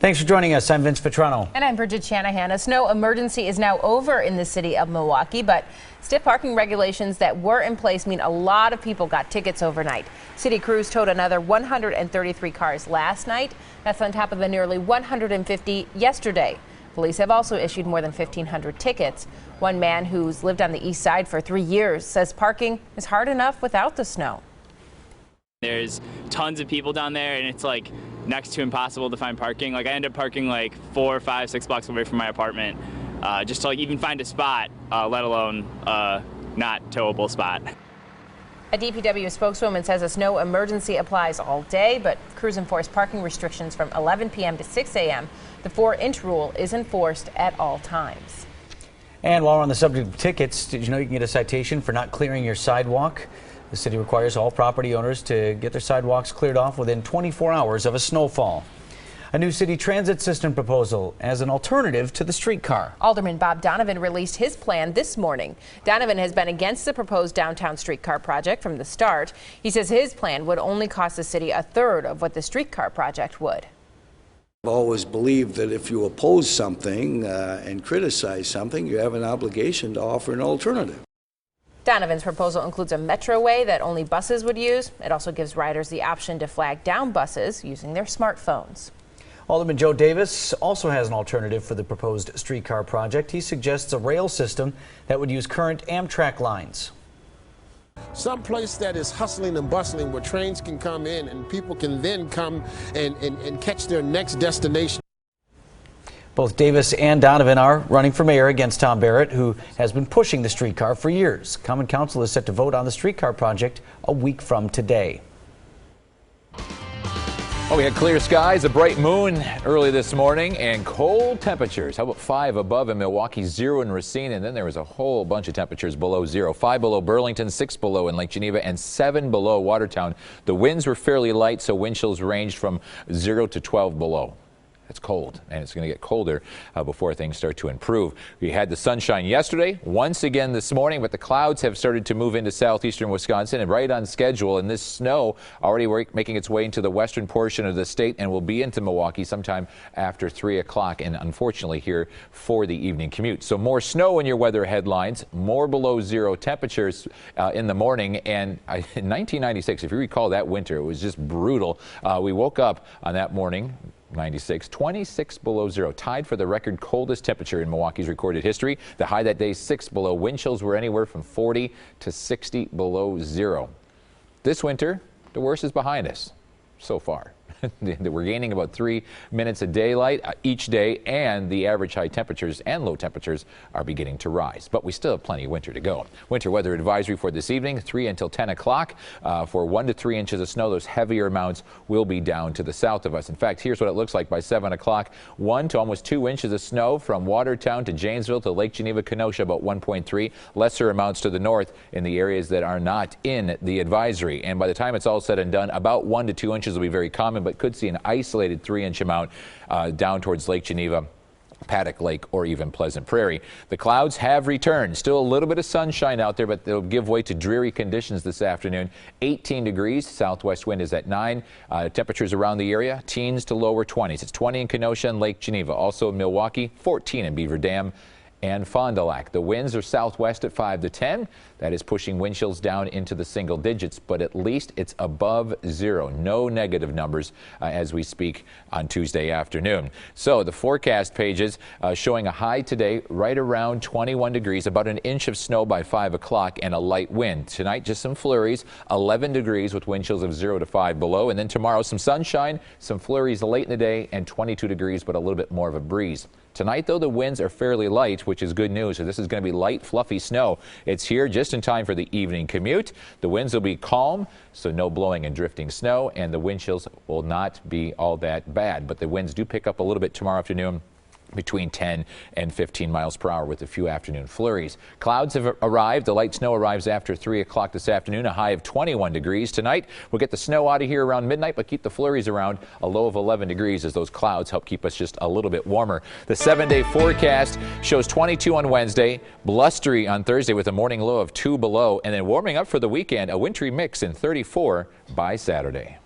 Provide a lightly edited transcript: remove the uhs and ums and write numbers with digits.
Thanks for joining us. I'm Vince Petrano. And I'm Bridget Shanahan. A snow emergency is now over in the city of Milwaukee, but stiff parking regulations that were in place mean a lot of people got tickets overnight. City crews towed another 133 cars last night. That's on top of the nearly 150 yesterday. Police have also issued more than 1,500 tickets. One man who's lived on the east side for 3 years says parking is hard enough without the snow. There's tons of people down there, and it's like next to impossible to find parking. Like I end up parking like 4, 5, 6 blocks away from my apartment just to like even find a spot, let alone not towable spot. A DPW spokeswoman says a snow emergency applies all day, but crews enforce parking restrictions from 11 p.m. to 6 a.m. The 4-inch rule is enforced at all times. And while we're on the subject of tickets, did you know you can get a citation for not clearing your sidewalk? The city requires all property owners to get their sidewalks cleared off within 24 hours of a snowfall. A new city transit system proposal as an alternative to the streetcar. Alderman Bob Donovan released his plan this morning. Donovan has been against the proposed downtown streetcar project from the start. He says his plan would only cost the city a third of what the streetcar project would. I've always believed that if you oppose something and criticize something, you have an obligation to offer an alternative. Donovan's proposal includes a metroway that only buses would use. It also gives riders the option to flag down buses using their smartphones. Alderman Joe Davis also has an alternative for the proposed streetcar project. He suggests a rail system that would use current Amtrak lines. Some place that is hustling and bustling where trains can come in and people can then come and catch their next destination. Both Davis and Donovan are running for mayor against Tom Barrett, who has been pushing the streetcar for years. Common Council is set to vote on the streetcar project a week from today. Oh, we had clear skies, a bright moon early this morning, and cold temperatures. How about 5 above in Milwaukee, 0 in Racine, and then there was a whole bunch of temperatures below 0. 5 below Burlington, 6 below in Lake Geneva, and 7 below Watertown. The winds were fairly light, so wind chills ranged from 0 to 12 below. It's cold, and it's going to get colder before things start to improve. We had the sunshine yesterday, once again this morning, but the clouds have started to move into southeastern Wisconsin and right on schedule. And this snow already making its way into the western portion of the state and will be into Milwaukee sometime after 3 o'clock, and unfortunately here for the evening commute. So more snow in your weather headlines, more below 0 temperatures in the morning. And in 1996, if you recall that winter, it was just brutal. We woke up on that morning, 26 below 0, tied for the record coldest temperature in Milwaukee's recorded history. The high that day, 6 below. Wind chills were anywhere from 40 to 60 below 0. This winter, the worst is behind us so far. We're gaining about 3 minutes of daylight each day, and the average high temperatures and low temperatures are beginning to rise. But we still have plenty of winter to go. Winter weather advisory for this evening, 3 until 10 o'clock. For 1 to 3 inches of snow, those heavier amounts will be down to the south of us. In fact, here's what it looks like by 7 o'clock. 1 to almost 2 inches of snow from Watertown to Janesville to Lake Geneva, Kenosha, about 1.3. Lesser amounts to the north in the areas that are not in the advisory. And by the time it's all said and done, about 1 to 2 inches will be very common, but could see an isolated 3-inch amount down towards Lake Geneva, Paddock Lake, or even Pleasant Prairie. The clouds have returned. Still a little bit of sunshine out there, but they'll give way to dreary conditions this afternoon. 18 degrees. Southwest wind is at 9. Temperatures around the area, teens to lower 20s. It's 20 in Kenosha and Lake Geneva. Also in Milwaukee, 14 in Beaver Dam and Fond du Lac. The winds are southwest at 5 to 10. That is pushing wind chills down into the single digits, but at least it's above 0. No negative numbers as we speak on Tuesday afternoon. So the forecast pages showing a high today right around 21 degrees, about an inch of snow by 5 o'clock, and a light wind. Tonight, just some flurries, 11 degrees with wind chills of 0 to 5 below. And then tomorrow, some sunshine, some flurries late in the day, and 22 degrees, but a little bit more of a breeze. Tonight, though, the winds are fairly light, which is good news. So this is going to be light, fluffy snow. It's here just in time for the evening commute. The winds will be calm, so no blowing and drifting snow, and the wind chills will not be all that bad. But the winds do pick up a little bit tomorrow afternoon, between 10 and 15 miles per hour with a few afternoon flurries. Clouds have arrived. The light snow arrives after 3 o'clock this afternoon, a high of 21 degrees. Tonight, we'll get the snow out of here around midnight, but keep the flurries around, a low of 11 degrees as those clouds help keep us just a little bit warmer. The 7-day forecast shows 22 on Wednesday, blustery on Thursday with a morning low of 2 below, and then warming up for the weekend, a wintry mix in 34 by Saturday.